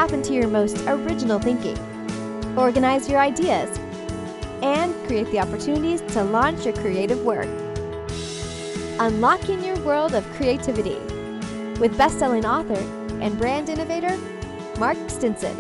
tap into your most original thinking, organize your ideas, and create the opportunities to launch your creative work. Unlocking your world of creativity with best-selling author and brand innovator, Mark Stinson.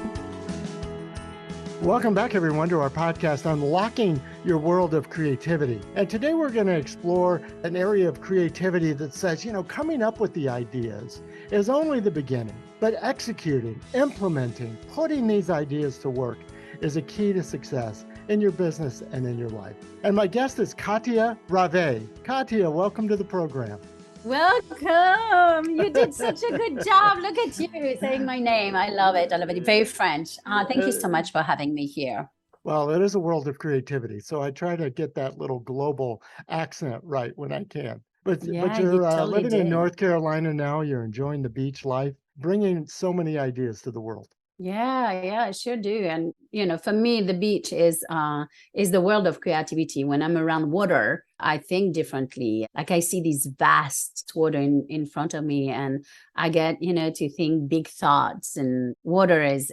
Welcome back, everyone, to our podcast, Unlocking Your World of Creativity. And today we're going to explore an area of creativity that says, coming up with the ideas is only the beginning, but executing, implementing, putting these ideas to work is a key to success in your business and in your life. And my guest is Katia Ravé. Katia, welcome to the program. Welcome. You did such a good job. Look at you saying my name. I love it. I love it. Very French. Thank you so much for having me here. Well, it is a world of creativity, so I try to get that little global accent right when I can. But you're totally living in North Carolina now. You're enjoying the beach life, bringing so many ideas to the world. Yeah, I sure do. And, for me, the beach is the world of creativity. When I'm around water, I think differently. Like I see these vast water in front of me and I get, to think big thoughts, and water is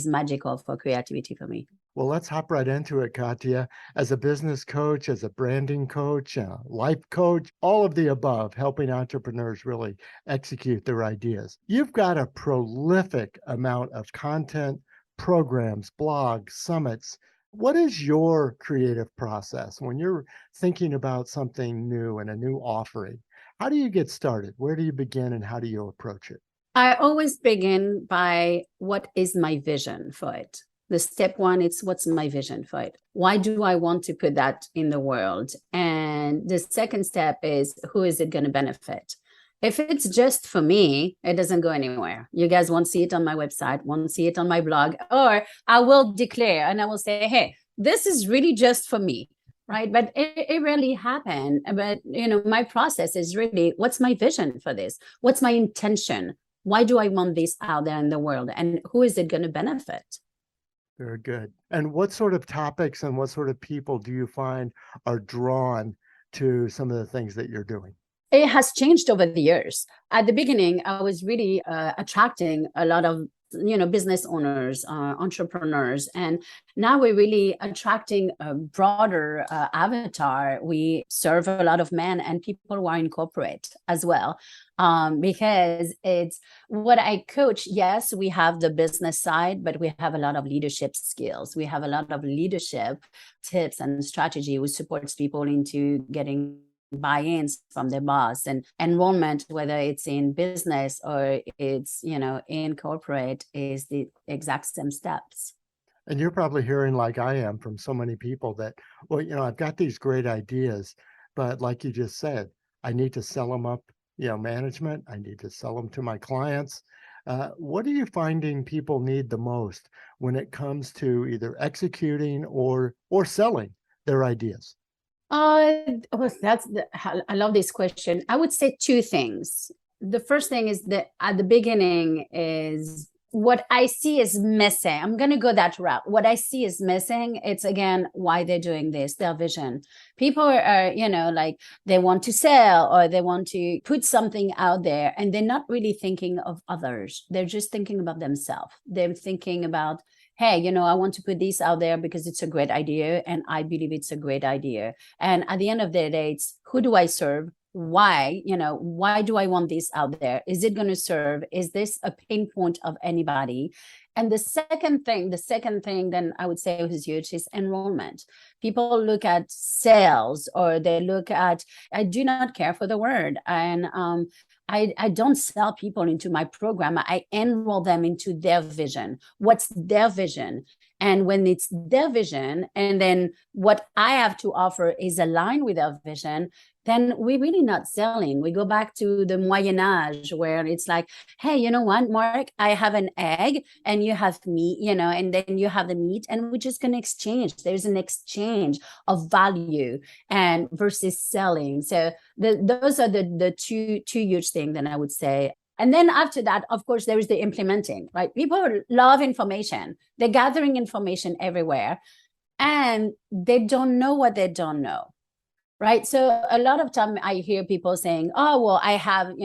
magical for creativity for me. Well, let's hop right into it, Katia. As a business coach, as a branding coach, a life coach, all of the above, helping entrepreneurs really execute their ideas. You've got a prolific amount of content, programs, blogs, summits. What is your creative process when you're thinking about something new and a new offering? How do you get started? Where do you begin and how do you approach it? I always begin by what is my vision for it. The step one, it's what's my vision for it? Why do I want to put that in the world? And the second step is, who is it going to benefit? If it's just for me, it doesn't go anywhere. You guys won't see it on my website, won't see it on my blog, or I will declare and I will say, hey, this is really just for me, right? But it rarely happens. But, my process is really, what's my vision for this? What's my intention? Why do I want this out there in the world? And who is it going to benefit? Very good. And what sort of topics and what sort of people do you find are drawn to some of the things that you're doing? It has changed over the years. At the beginning, I was really attracting a lot of business owners, entrepreneurs, and now we're really attracting a broader avatar. We serve a lot of men and people who are in corporate as well, because it's what I coach. Yes, we have the business side, but we have a lot of leadership skills. We have a lot of leadership tips and strategy which supports people into getting buy-ins from their boss, and enrollment, whether it's in business or it's in corporate, is the exact same steps. And you're probably hearing, like I am, from so many people that, I've got these great ideas, but like you just said, I need to sell them up, management, I need to sell them to my clients. What are you finding people need the most when it comes to either executing or selling their ideas? I love this question. I would say two things. The first thing is that at the beginning is what I see is missing. I'm going to go that route. What I see is missing. It's, again, why they're doing this, their vision. People are, like they want to sell or they want to put something out there and they're not really thinking of others. They're just thinking about themselves. They're thinking about, hey, I want to put this out there because it's a great idea and I believe it's a great idea. And at the end of the day, it's, who do I serve? Why? Why do I want this out there? Is it going to serve? Is this a pain point of anybody? And the second thing then I would say is huge is enrollment. People look at sales or they look at, I do not care for the word. And I don't sell people into my program. I enroll them into their vision. What's their vision? And when it's their vision, and then what I have to offer is aligned with their vision, then we're really not selling. We go back to the Moyen Age where it's like, hey, you know what, Mark, I have an egg and you have meat, and then you have the meat and we're just going to exchange. There's an exchange of value and versus selling. So those are the two huge things that I would say. And then after that, of course, there is the implementing, right? People love information. They're gathering information everywhere and they don't know what they don't know. Right. So a lot of time I hear people saying, oh, well, I have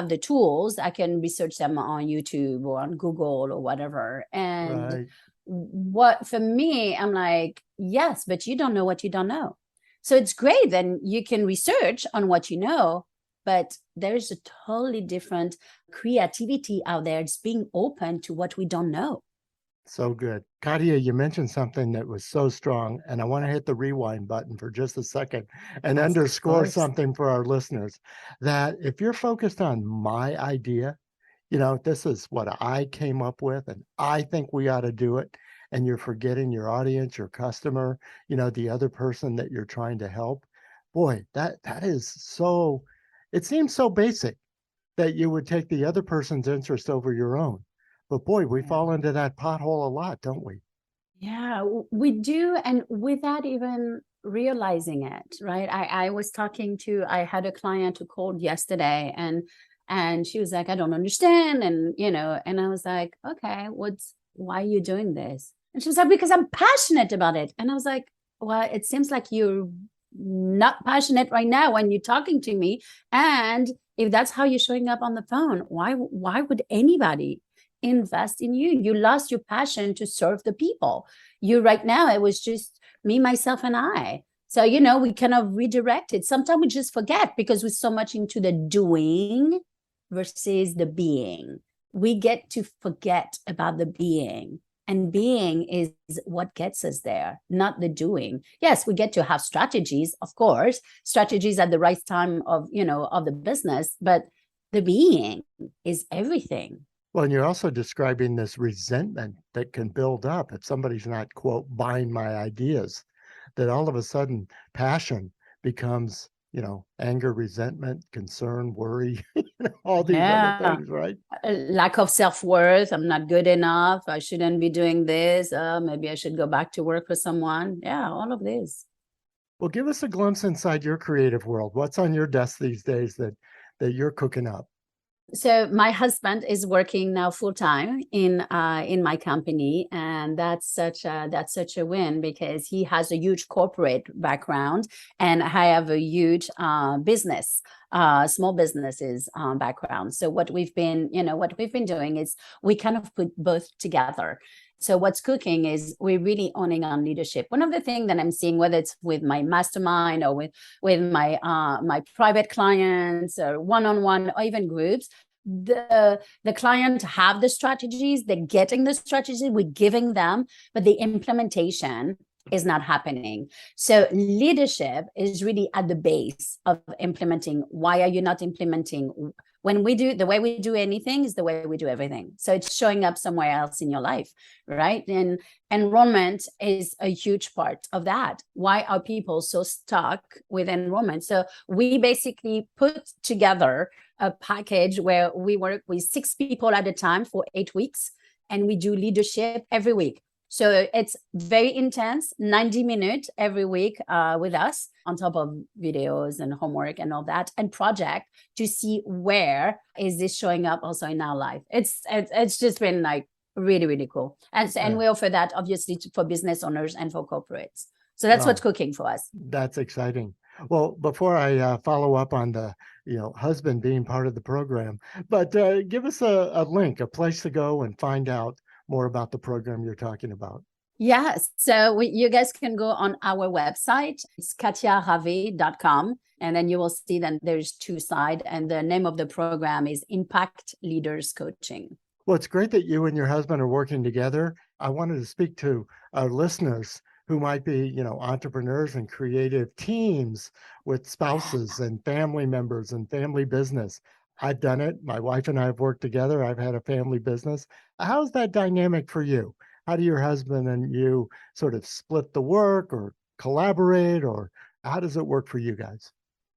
the tools. I can research them on YouTube or on Google or whatever. And Right. what for me, I'm like, yes, but you don't know what you don't know. So it's great. Then you can research on what you know, but there's a totally different creativity out there. It's being open to what we don't know. So good. Katia, you mentioned something that was so strong, and I want to hit the rewind button for just a second and Of underscore course. something for our listeners, that if you're focused on my idea, this is what I came up with, and I think we ought to do it, and you're forgetting your audience, your customer, the other person that you're trying to help. Boy, that is so, it seems so basic that you would take the other person's interest over your own. But boy, we Yeah. fall into that pothole a lot, don't we? Yeah, we do. And without even realizing it, right? I had a client who called yesterday and she was like, I don't understand. And I was like, okay, why are you doing this? And she was like, because I'm passionate about it. And I was like, well, it seems like you're not passionate right now when you're talking to me. And if that's how you're showing up on the phone, why would anybody invest in you? You lost your passion to serve the people. You right now, it was just me, myself, and I. So, we kind of redirect it. Sometimes we just forget because we're so much into the doing versus the being. We get to forget about the being. And being is what gets us there, not the doing. Yes, we get to have strategies, of course, strategies at the right time of the business, but the being is everything. Well, and you're also describing this resentment that can build up if somebody's not, quote, buying my ideas, that all of a sudden passion becomes, anger, resentment, concern, worry, all these other Yeah. things, right? Lack of self-worth. I'm not good enough. I shouldn't be doing this. Maybe I should go back to work for someone. Yeah, all of this. Well, give us a glimpse inside your creative world. What's on your desk these days that you're cooking up? So my husband is working now full time in my company, and that's such a win because he has a huge corporate background, and I have a huge small businesses background. So what we've been doing is we kind of put both together. So what's cooking is we're really owning on leadership. One of the things that I'm seeing, whether it's with my mastermind or with my private clients or one-on-one or even groups, the client have the strategies, they're getting the strategy, we're giving them, but the implementation is not happening. So leadership is really at the base of implementing. Why are you not implementing? When we do, the way we do anything is the way we do everything. So it's showing up somewhere else in your life, right? And enrollment is a huge part of that. Why are people so stuck with enrollment? So we basically put together a package where we work with 6 people at a time for 8 weeks, and we do leadership every week. So it's very intense, 90 minutes every week with us, on top of videos and homework and all that, and project to see where is this showing up also in our life. It's just been like really, really cool. And we offer that obviously for business owners and for corporates. So that's what's cooking for us. That's exciting. Well, before I follow up on the, husband being part of the program, but give us a link, a place to go and find out more about the program you're talking about. Yes. So you guys can go on our website. It's katiaravé.com. And then you will see that there's 2 sides. And the name of the program is Impact Leaders Coaching. Well, it's great that you and your husband are working together. I wanted to speak to our listeners who might be, entrepreneurs and creative teams with spouses and family members and family business. I've done it. My wife and I have worked together. I've had a family business. How's that dynamic for you? How do your husband and you sort of split the work or collaborate, or how does it work for you guys?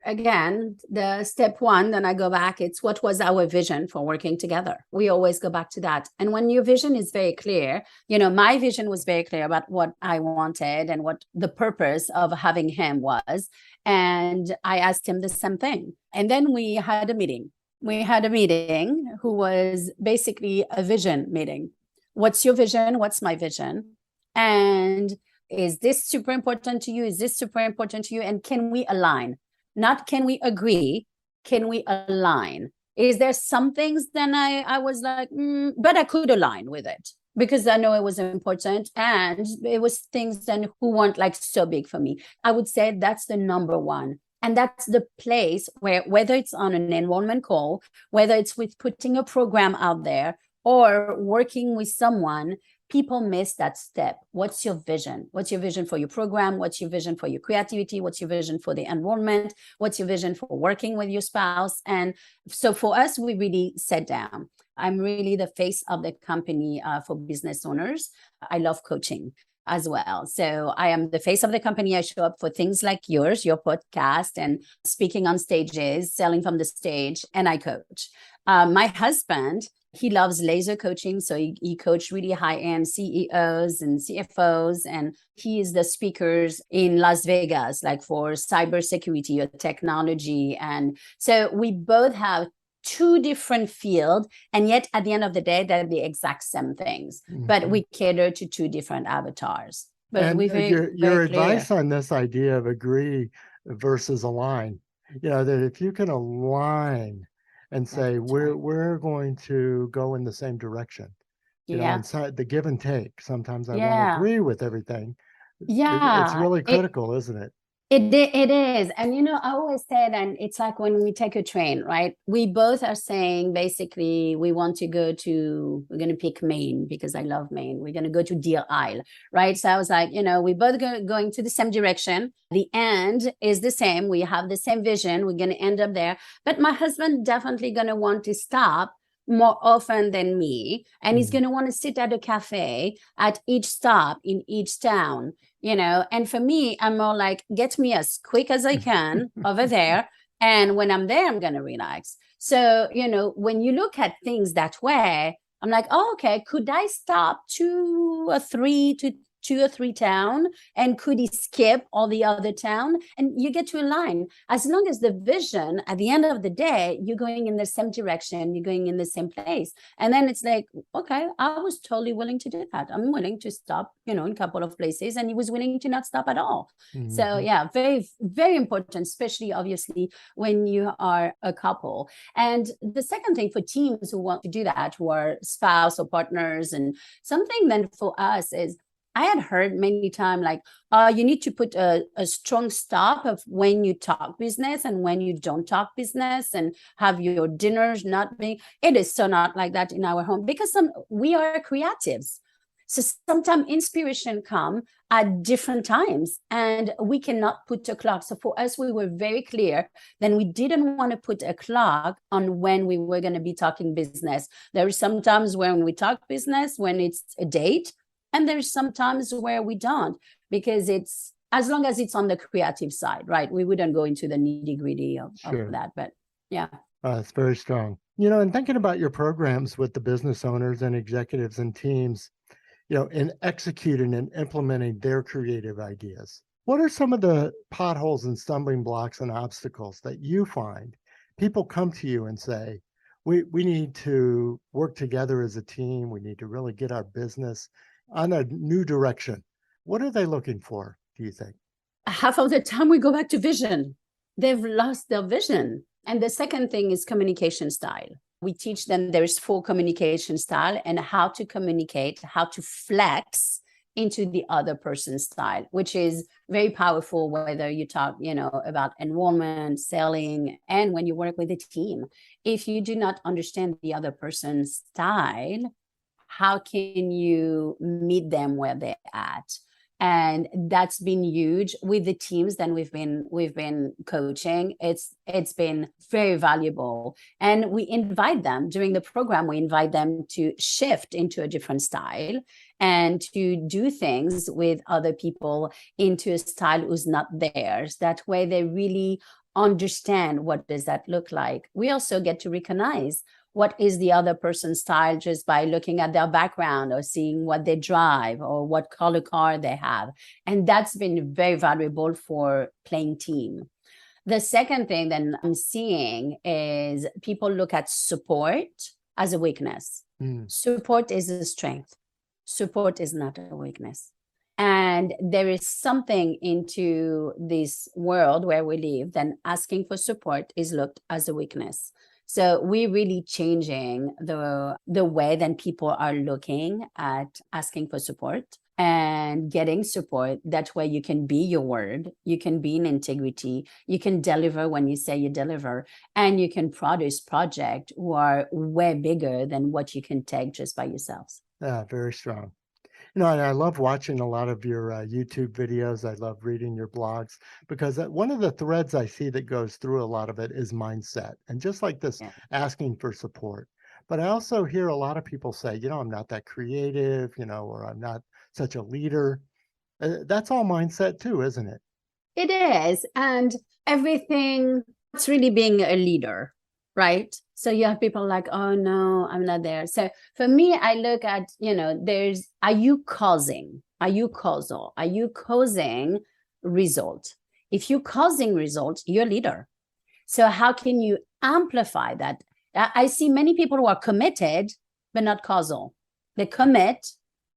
Again, the step 1, then I go back, it's what was our vision for working together. We always go back to that. And when your vision is very clear, my vision was very clear about what I wanted and what the purpose of having him was. And I asked him the same thing. And then we had a meeting. Who was basically a vision meeting. What's your vision? What's my vision? And is this super important to you? Is this super important to you? And can we align? Not can we agree? Can we align? Is there some things then I was like, but I could align with it because I know it was important, and it was things then who weren't like so big for me. I would say that's the number one. And that's the place where, whether it's on an enrollment call, whether it's with putting a program out there or working with someone, people miss that step. What's your vision? What's your vision for your program? What's your vision for your creativity? What's your vision for the enrollment? What's your vision for working with your spouse? And so for us, we really sat down. I'm really the face of the company for business owners. I love coaching as well. So I am the face of the company. I show up for things like yours, your podcast, and speaking on stages, selling from the stage, and I coach. My husband, he loves laser coaching. So he coached really high-end CEOs and CFOs, and he is the speakers in Las Vegas, like for cybersecurity or technology. And so we both have two different fields, and yet at the end of the day, they're the exact same things, but we cater to two different avatars. But and we're your advice on this idea of agree versus align, that if you can align and say we're going to go in the same direction, inside the give and take. Sometimes I won't agree with everything. It's really critical, isn't it? It is. And, I always said, and it's like when we take a train, right? We both are saying, basically, we want to we're going to pick Maine because I love Maine. We're going to go to Deer Isle, right? So I was like, we both going to the same direction. The end is the same. We have the same vision. We're going to end up there. But my husband definitely going to want to stop more often than me, and he's going to want to sit at a cafe at each stop in each town, and for me, I'm more like, get me as quick as I can over there, and when I'm there, I'm going to relax. So when you look at things that way, I'm like, oh, okay, could I stop two or three town, and could he skip all the other town? And you get to align, as long as the vision at the end of the day, you're going in the same direction, you're going in the same place. And then it's like, okay, I was totally willing to do that. I'm willing to stop, in a couple of places, and he was willing to not stop at all. So yeah, very, very important, especially obviously when you are a couple. And the second thing for teams who want to do that, who are spouse or partners, and something then for us is, I had heard many times, like, you need to put a strong stop of when you talk business and when you don't talk business, and have your dinners not being. It is so not like that in our home, because we are creatives. So sometimes inspiration come at different times, and we cannot put a clock. So for us, we were very clear. Then we didn't want to put a clock on when we were going to be talking business. There are some times when we talk business, when it's a date. And there's some times where we don't, because it's, as long as it's on the creative side, right? We wouldn't go into the nitty gritty of that, but yeah. It's very strong. And thinking about your programs with the business owners and executives and teams, in executing and implementing their creative ideas, what are some of the potholes and stumbling blocks and obstacles that you find people come to you and say, we need to work together as a team. We need to really get our business on a new direction. What are they looking for, do you think? Half of the time we go back to vision. They've lost their vision. And the second thing is communication style. We teach them there's 4 communication style, and how to communicate, how to flex into the other person's style, which is very powerful, whether you talk, about enrollment, selling, and when you work with a team. If you do not understand the other person's style, how can you meet them where they're at? And that's been huge with the teams that we've been coaching. It's been very valuable. And we invite them during the program, we invite them to shift into a different style and to do things with other people into a style who's not theirs. That way they really understand what does that look like. We also get to recognize what is the other person's style just by looking at their background or seeing what they drive or what color car they have. And that's been very valuable for playing team. The second thing that I'm seeing is people look at support as a weakness. Support is a strength. Support is not a weakness. And And there is something into this world where we live, then asking for support is looked as a weakness. So we're really changing the way that people are looking at asking for support and getting support. That way you can be your word, you can be in integrity, you can deliver when you say you deliver, and you can produce projects who are way bigger than what you can take just by yourselves. Yeah, very strong. And I love watching a lot of your YouTube videos. I love reading your blogs because one of the threads I see that goes through a lot of it is mindset. And just like this, Yeah. asking for support. But I also hear a lot of people say, I'm not that creative, or I'm not such a leader. That's all mindset too, isn't it? It is. And everything, it's really being a leader, right? So you have people like, oh no, I'm not there. So for me, I look at, are you causing? Are you causal? Are you causing result? If you're causing results, you're a leader. So how can you amplify that? I see many people who are committed, but not causal. They commit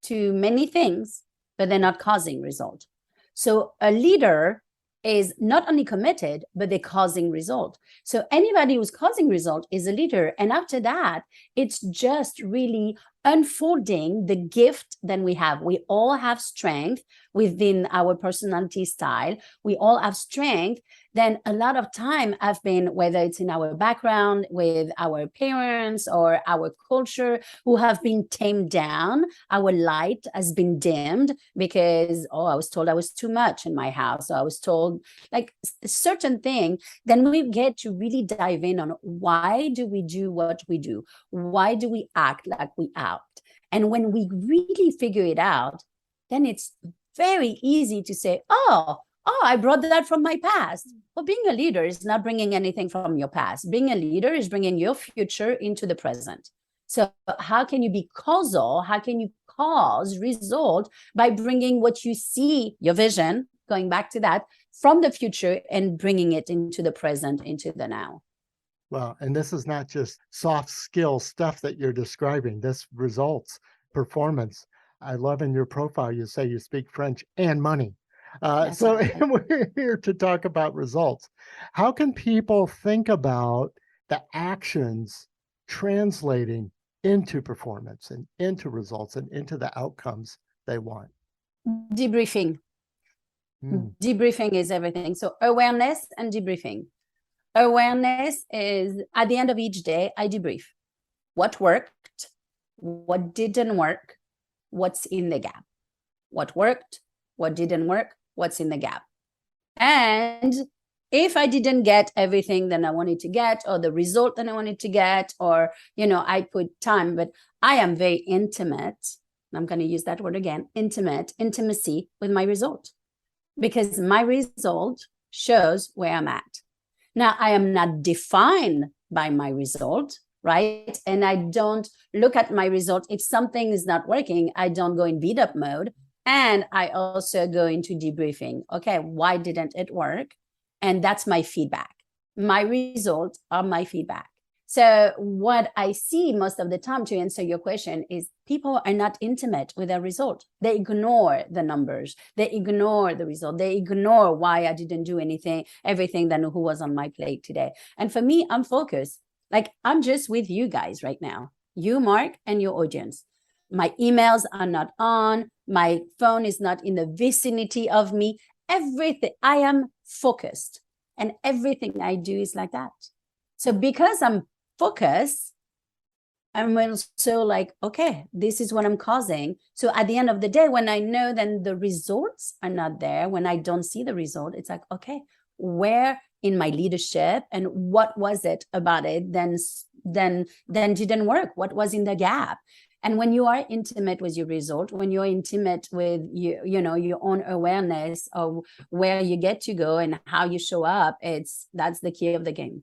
to many things, but they're not causing result. So a leader is not only committed, but they're causing result. So anybody who's causing result is a leader. And after that, it's just really unfolding the gift that we have. We all have strength within our personality style. We all have strength. Then a lot of time I've been, whether it's in our background with our parents or our culture, who have been tamed down. Our light has been dimmed because, I was told I was too much in my house. So I was told like a certain thing. Then we get to really dive in on why do we do what we do? Why do we act like we act? And when we really figure it out, then it's very easy to say, I brought that from my past. Well, being a leader is not bringing anything from your past. Being a leader is bringing your future into the present. So how can you be causal? How can you cause result by bringing what you see, your vision, going back to that, from the future and bringing it into the present, into the now? Well, and this is not just soft skill stuff that you're describing. This results, performance. I love in your profile, you say you speak French and money. So we're here to talk about results. How can people think about the actions translating into performance and into results and into the outcomes they want? Debriefing. Debriefing is everything. So awareness and debriefing. Awareness is at the end of each day, I debrief. What worked? What didn't work? What's in the gap? What worked? What didn't work? What's in the gap? And if I didn't get everything that I wanted to get, or the result that I wanted to get, or, I put time, but I am very intimate. I'm going to use that word again, intimacy with my result, because my result shows where I'm at. Now, I am not defined by my result, right? And I don't look at my result. If something is not working, I don't go in beat up mode. And I also go into debriefing. Okay, why didn't it work? And that's my feedback. My results are my feedback. So what I see most of the time, to answer your question, is people are not intimate with their result. They ignore the numbers. They ignore the result. They ignore why I didn't do everything that who was on my plate today. And for me, I'm focused. Like I'm just with you guys right now, you, Mark, and your audience. My emails are not on. My phone is not in the vicinity of me. Everything, I am focused. And everything I do is like that. So because I'm focused, I'm also like, okay, this is what I'm causing. So at the end of the day, when I know then the results are not there, when I don't see the result, it's like, okay, where in my leadership and what was it about it then didn't work? What was in the gap? And when you are intimate with your result, when you're intimate with your own awareness of where you get to go and how you show up, that's the key of the game.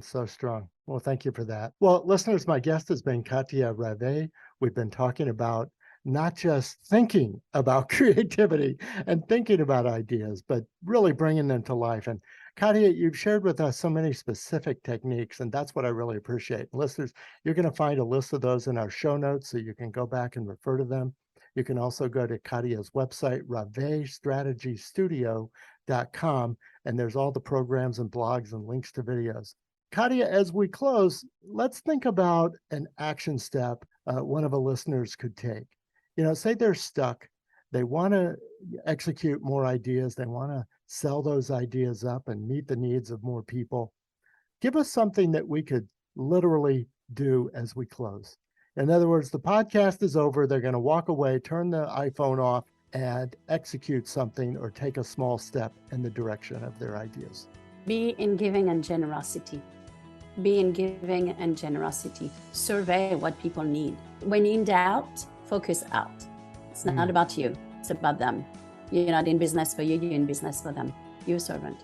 So strong. Well, thank you for that. Well, listeners, my guest has been Katia Ravé. We've been talking about not just thinking about creativity and thinking about ideas, but really bringing them to life. And Katia, you've shared with us so many specific techniques, and that's what I really appreciate. Listeners, you're going to find a list of those in our show notes so you can go back and refer to them. You can also go to Katia's website, ravestrategystudio.com, and there's all the programs and blogs and links to videos. Katia, as we close, let's think about an action step one of the listeners could take. Say they're stuck. They want to execute more ideas. They want to sell those ideas up and meet the needs of more people. Give us something that we could literally do as we close. In other words, the podcast is over. They're going to walk away, turn the iPhone off, and execute something or take a small step in the direction of their ideas. Be in giving and generosity. Be in giving and generosity. Survey what people need. When in doubt, focus out. It's not about you. It's about them. You're not in business for you. You're in business for them. You're a servant.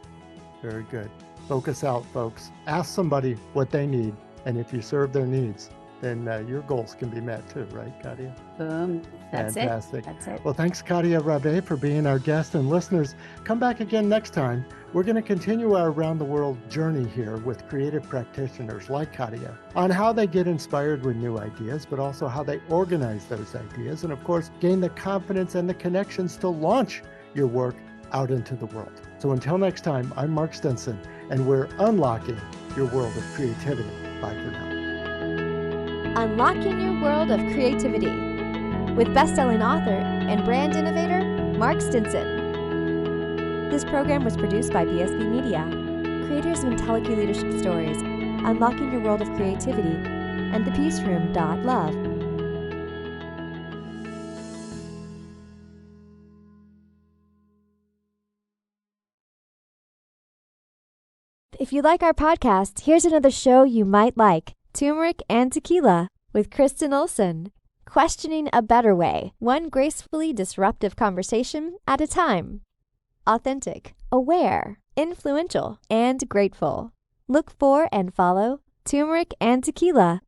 Very good. Focus out, folks. Ask somebody what they need. And if you serve their needs, then your goals can be met too, right, Katia? Boom. That's Fantastic. it. That's it. Well, thanks, Katia Ravé, for being our guest. And listeners, come back again next time. We're going to continue our around the world journey here with creative practitioners like Katia on how they get inspired with new ideas, but also how they organize those ideas. And of course, gain the confidence and the connections to launch your work out into the world. So until next time, I'm Mark Stinson, and we're unlocking your world of creativity. Bye for now. Unlocking Your World of Creativity with best-selling author and brand innovator, Mark Stinson. This program was produced by BSB Media, creators of IntelliKey Leadership Stories, Unlocking Your World of Creativity, and thepeaceroom.love. If you like our podcast, here's another show you might like. Turmeric and Tequila with Kristen Olson. Questioning a better way, one gracefully disruptive conversation at a time. Authentic, aware, influential, and grateful. Look for and follow Turmeric and Tequila